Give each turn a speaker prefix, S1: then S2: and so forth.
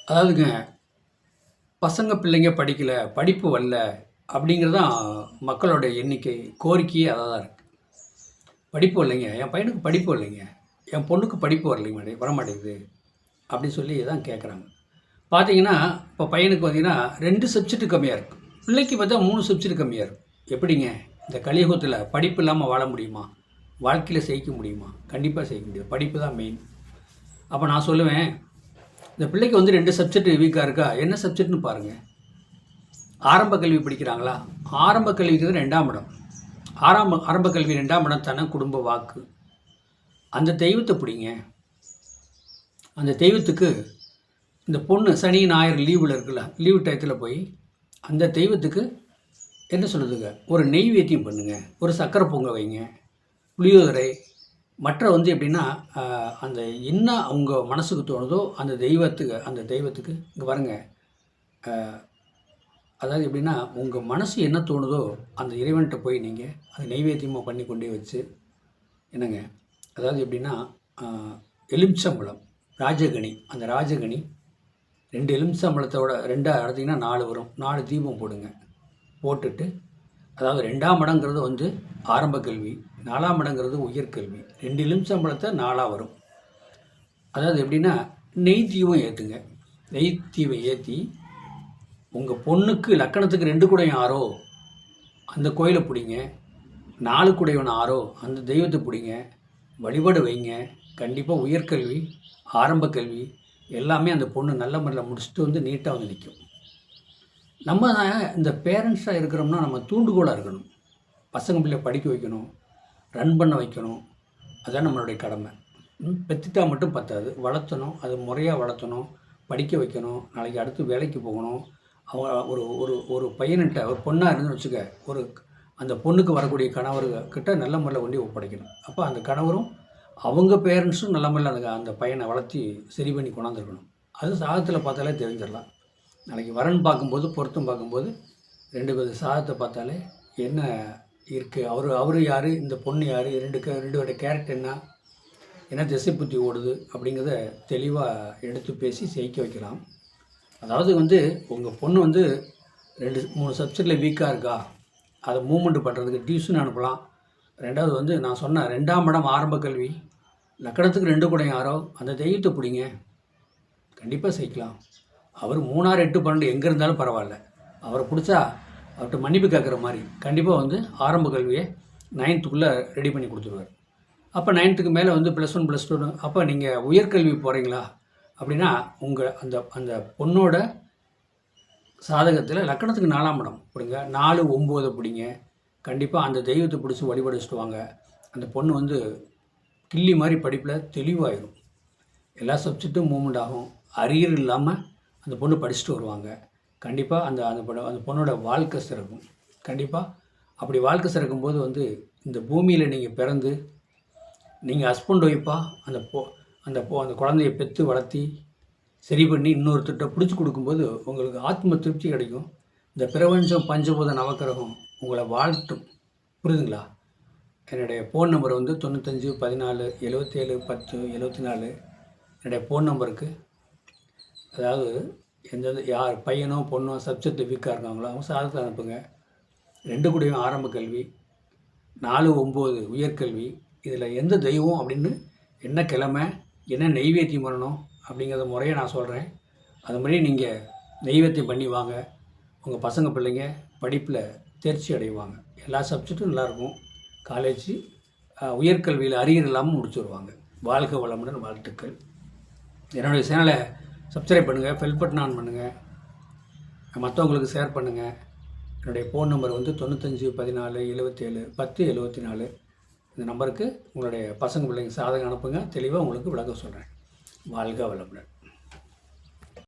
S1: அதாவதுங்க, பசங்க பிள்ளைங்க படிக்கல, படிப்பு வரல அப்படிங்கிறது தான் மக்களோட எண்ணிக்கை, கோரிக்கையே அதான் தான் இருக்குது. படிப்பு வரலைங்க, என் பையனுக்கு படிப்பு வரலைங்க, என் பொண்ணுக்கு படிப்பு வரலைங்க வரமாட்டேங்குது அப்படின்னு சொல்லி தான் கேட்குறாங்க. பார்த்தீங்கன்னா, இப்போ பையனுக்கு பார்த்தீங்கன்னா 2 சப்ஜெக்ட் கம்மியாக இருக்குது, பிள்ளைக்கு பார்த்தா 3 சப்ஜெக்ட் கம்மியாக இருக்குது. எப்படிங்க இந்த கலியுகத்தில் படிப்பு இல்லாமல் வாழ முடியுமா? வாழ்க்கையில் ஜெயிக்க முடியுமா? கண்டிப்பாக ஜெயிக்க முடியாது. படிப்பு தான் மெயின். அப்போ நான் சொல்லுவேன், இந்த பிள்ளைக்கு வந்து 2 சப்ஜெக்ட் வீக்காக இருக்கா, என்ன சப்ஜெக்ட்னு பாருங்கள். ஆரம்ப கல்வி படிக்கிறாங்களா? ஆரம்ப கல்விக்கு 2ஆம் இடம். ஆரம்ப கல்வி 2ஆம் இடம் தானே குடும்ப வாக்கு. அந்த தெய்வத்தை பிடிங்க. அந்த தெய்வத்துக்கு இந்த பொண்ணு சனி ஞாயிறு லீவில் இருக்குல்ல, லீவு டயத்தில் போய் அந்த தெய்வத்துக்கு என்ன சொல்லுதுங்க, ஒரு நெய்வேத்தியம் பண்ணுங்கள், ஒரு சக்கரை பொங்க வைங்க, புளியோதரை, மற்ற வந்து எப்படின்னா அந்த என்ன அவங்க மனசுக்கு தோணுதோ அந்த தெய்வத்துக்கு இங்கே பாருங்கள். அதாவது எப்படின்னா உங்கள் மனசு என்ன தோணுதோ அந்த இறைவன்கிட்ட போய் நீங்கள் அதை நெய்வேத்தியமாக பண்ணி கொண்டே வச்சு என்னங்க, அதாவது எப்படின்னா எலுமிச்சம்பழம், ராஜகனி, அந்த ராஜகனி 2 எலுமிச்சம்பழத்தோட 2 அறுத்திங்கன்னா 4 வரும். 4 தீபம் போடுங்க. போட்டுட்டு அதாவது 2ஆம் இடங்கிறது வந்து ஆரம்ப கல்வி, 4ஆம் இடங்கிறது உயர்கல்வி. 2 எலுமிச்சம்பழத்தை 4ஆக வரும். அதாவது எப்படின்னா நெய் தீபம் ஏற்றுங்க. நெய் தீபம் ஏற்றி உங்கள் பொண்ணுக்கு லக்கணத்துக்கு 2 குடையன் ஆரோ அந்த கோயிலை பிடிங்க, 4 குடையவன் ஆரோ அந்த தெய்வத்தை பிடிங்க, வழிபாடு வைங்க. கண்டிப்பாக உயர்கல்வி, ஆரம்ப கல்வி எல்லாமே அந்த பொண்ணு நல்ல முறையில் முடிச்சுட்டு வந்து நீட்டாக வந்து நிற்கும். நம்ம இந்த பேரண்ட்ஸாக இருக்கிறோம்னா நம்ம தூண்டுகோலாக இருக்கணும். பசங்க பிள்ளை படிக்க வைக்கணும், ரன் பண்ண வைக்கணும், அதுதான் நம்மளுடைய கடமை. பெற்றுட்டா மட்டும் பத்தாது, வளர்த்தணும், அது முறையாக வளர்த்தணும், படிக்க வைக்கணும், நாளைக்கு அடுத்து வேலைக்கு போகணும். அவங்க ஒரு ஒரு ஒரு பையன்கிட்ட ஒரு பொண்ணாக இருந்துன்னு வச்சுக்க, அந்த பொண்ணுக்கு வரக்கூடிய கணவர்கிட்ட நல்ல முறையில் கொண்டு ஒப்படைக்கணும். அப்போ அந்த கணவரும் அவங்க பேரண்ட்ஸும் நல்ல முறையில் அந்த பையனை வளர்த்தி சரி பண்ணி கொண்டாந்துருக்கணும். அது சாதத்தில் பார்த்தாலே தெரிஞ்சிடலாம். நாளைக்கு வரன் பார்க்கும்போது, பொருத்தம் பார்க்கும்போது 2 பேர் சாதத்தை பார்த்தாலே என்ன இருக்குது, அவர் யார், இந்த பொண்ணு யார், 2 பேருடைய கேரக்டர் என்ன திசை புத்தி ஓடுது அப்படிங்கிறத தெளிவாக எடுத்து பேசி ஜெயிக்க வைக்கலாம். அதாவது வந்து உங்கள் பொண்ணு வந்து 2-3 சப்ஜெக்டில் வீக்காக இருக்கா, அதை மூவ்மெண்ட் பண்ணுறதுக்கு டியூஷன் அனுப்பலாம். 2வது வந்து நான் சொன்னேன் 2ஆம் இடம் ஆரம்ப கல்வி, லக்கணத்துக்கு 2 குடையன் ஆரோ அந்த தெய்வத்தை பிடிங்க, கண்டிப்பாக ஜெயிக்கலாம். அவர் 3, 6, 8, 12 எங்கே இருந்தாலும் பரவாயில்ல, அவரை பிடிச்சா அவர்கிட்ட மன்னிப்பு கேட்குற மாதிரி கண்டிப்பாக வந்து ஆரம்ப கல்வியை 9th ரெடி பண்ணி கொடுத்துருவார். அப்போ 9th மேலே வந்து +1 +2. அப்போ நீங்கள் உயர்கல்வி போகிறீங்களா அப்படின்னா உங்கள் அந்த பொண்ணோட சாதகத்தில் லக்கணத்துக்கு 4ஆம் இடம் பிடிங்க, 4, 9 பிடிங்க. கண்டிப்பாக அந்த தெய்வத்தை பிடிச்சி வழிபாடு வச்சுட்டு வாங்க. அந்த பொண்ணு வந்து கிள்ளி மாதிரி படிப்பில் தெளிவாயிடும், எல்லா சப்ஜெக்ட்டும் மூவ்மெண்ட் ஆகும், அரியர் இல்லாமல் அந்த பொண்ணு படிச்சுட்டு வருவாங்க. கண்டிப்பாக அந்த பொண்ணோட வாழ்க்கை சிறக்கும். கண்டிப்பாக அப்படி வாழ்க்கை சிறக்கும்போது வந்து இந்த பூமியில் நீங்கள் பிறந்து நீங்கள் ஹஸ்பண்ட் ஒய்ஃபாக அந்த குழந்தைய பெற்று வளர்த்தி சரி பண்ணி இன்னொருத்தட்ட பிடிச்சி கொடுக்கும்போது உங்களுக்கு ஆத்ம திருப்தி கிடைக்கும். இந்த பிரபஞ்சம் பஞ்சபூத நவக்கிரகம் உங்களை வாழ்த்தும். புரியுதுங்களா? என்னுடைய ஃபோன் நம்பர் வந்து 95 14 77 10 74. என்னுடைய ஃபோன் நம்பருக்கு அதாவது யார் பையனோ பொண்ணோ சப்ஜெக்ட் வீக்காக இருக்காங்களோ அவங்க சாதத்தை அனுப்புங்க. 2 குடையும் ஆரம்ப கல்வி, 4, 9 உயர்கல்வி. இதில் எந்த தெய்வம் அப்படின்னு என்ன கிழமை, என்ன நெய்வேத்தியம் பண்ணணும் அப்படிங்கிறத முறையை நான் சொல்கிறேன். அது மாதிரி நீங்கள் நெய்வேத்தியம் பண்ணி வாங்க. உங்கள் பசங்க பிள்ளைங்க படிப்பில் தேர்ச்சி அடைவாங்க. எல்லா சப்ஜெக்டும் நல்லாயிருக்கும். காலேஜ் உயர்கல்வியில் அரியர் இல்லாமல் முடிச்சு வருவாங்க. வாழ்க வளமுடன், வாழ்த்துக்கள். என்னுடைய சேனலை சப்ஸ்கிரைப் பண்ணுங்கள், பெல் பட்டன் ஆன் பண்ணுங்கள், மற்றவங்களுக்கு ஷேர் பண்ணுங்கள். என்னுடைய ஃபோன் நம்பர் வந்து 95 14 77 10 74. இந்த நம்பருக்கு உங்களுடைய பசங்க பிள்ளைங்க சாதகம் அனுப்புங்க. தெளிவாக உங்களுக்கு விளக்கம் சொல்கிறேன். வாழ்க வளமுடன்.